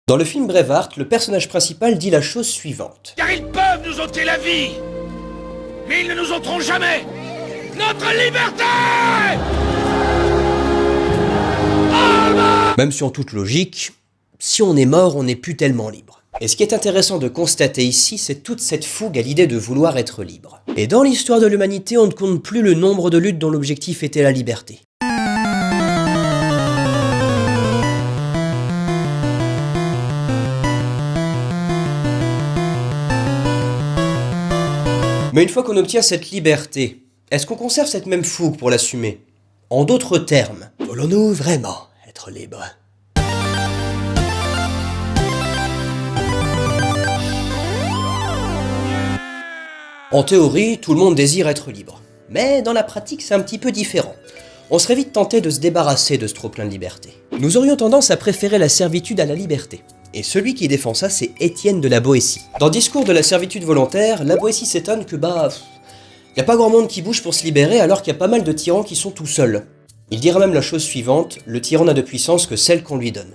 Dans le film Braveheart, le personnage principal dit la chose suivante. Car ils peuvent nous ôter la vie, mais ils ne nous ôteront jamais notre liberté. Même si en toute logique, si on est mort, on n'est plus tellement libre. Et ce qui est intéressant de constater ici, c'est toute cette fougue à l'idée de vouloir être libre. Et dans l'histoire de l'humanité, on ne compte plus le nombre de luttes dont l'objectif était la liberté. Mais une fois qu'on obtient cette liberté, est-ce qu'on conserve cette même fougue pour l'assumer? En d'autres termes, voulons-nous vraiment être libres? En théorie, tout le monde désire être libre. Mais dans la pratique, c'est un petit peu différent. On serait vite tenté de se débarrasser de ce trop-plein de liberté. Nous aurions tendance à préférer la servitude à la liberté. Et celui qui défend ça, c'est Étienne de la Boétie. Dans Discours de la servitude volontaire, la Boétie s'étonne que y a pas grand monde qui bouge pour se libérer alors qu'il y a pas mal de tyrans qui sont tout seuls. Il dira même la chose suivante, le tyran n'a de puissance que celle qu'on lui donne.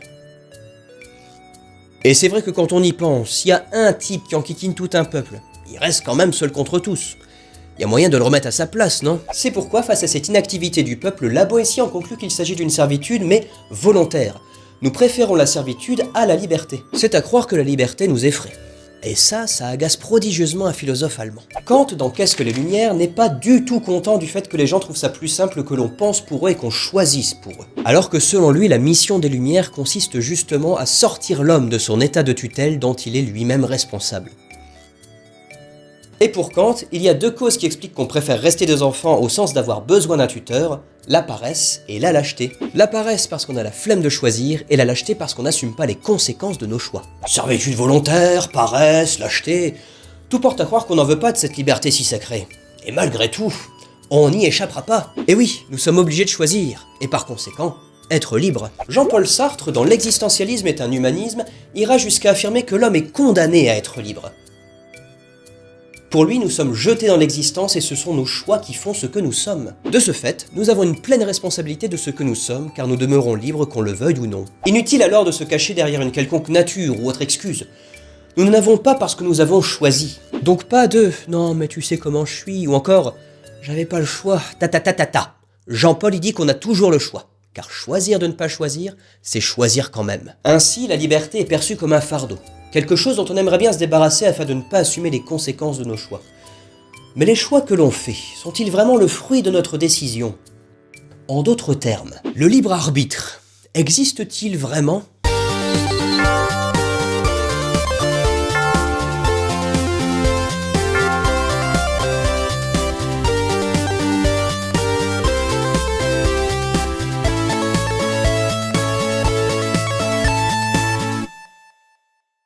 Et c'est vrai que quand on y pense, s'il y a un type qui enquiquine tout un peuple, il reste quand même seul contre tous. Il y a moyen de le remettre à sa place, non? C'est pourquoi, face à cette inactivité du peuple, la Boétie en conclut qu'il s'agit d'une servitude, mais volontaire. Nous préférons la servitude à la liberté. C'est à croire que la liberté nous effraie. Et ça agace prodigieusement un philosophe allemand. Kant, dans Qu'est-ce que les Lumières, n'est pas du tout content du fait que les gens trouvent ça plus simple que l'on pense pour eux et qu'on choisisse pour eux. Alors que selon lui, la mission des Lumières consiste justement à sortir l'homme de son état de tutelle dont il est lui-même responsable. Et pour Kant, il y a deux causes qui expliquent qu'on préfère rester des enfants au sens d'avoir besoin d'un tuteur, la paresse et la lâcheté. La paresse parce qu'on a la flemme de choisir, et la lâcheté parce qu'on n'assume pas les conséquences de nos choix. Servitude volontaire, paresse, lâcheté, tout porte à croire qu'on n'en veut pas de cette liberté si sacrée. Et malgré tout, on n'y échappera pas. Et oui, nous sommes obligés de choisir, et par conséquent, être libre. Jean-Paul Sartre, dans L'existentialisme est un humanisme, ira jusqu'à affirmer que l'homme est condamné à être libre. Pour lui, nous sommes jetés dans l'existence et ce sont nos choix qui font ce que nous sommes. De ce fait, nous avons une pleine responsabilité de ce que nous sommes, car nous demeurons libres qu'on le veuille ou non. Inutile alors de se cacher derrière une quelconque nature ou autre excuse. Nous n'en avons pas parce que nous avons choisi. Donc pas de « non mais tu sais comment je suis » ou encore « j'avais pas le choix, ta. » Jean-Paul il dit qu'on a toujours le choix. Car choisir de ne pas choisir, c'est choisir quand même. Ainsi, la liberté est perçue comme un fardeau. Quelque chose dont on aimerait bien se débarrasser afin de ne pas assumer les conséquences de nos choix. Mais les choix que l'on fait, sont-ils vraiment le fruit de notre décision? En d'autres termes, le libre arbitre existe-t-il vraiment?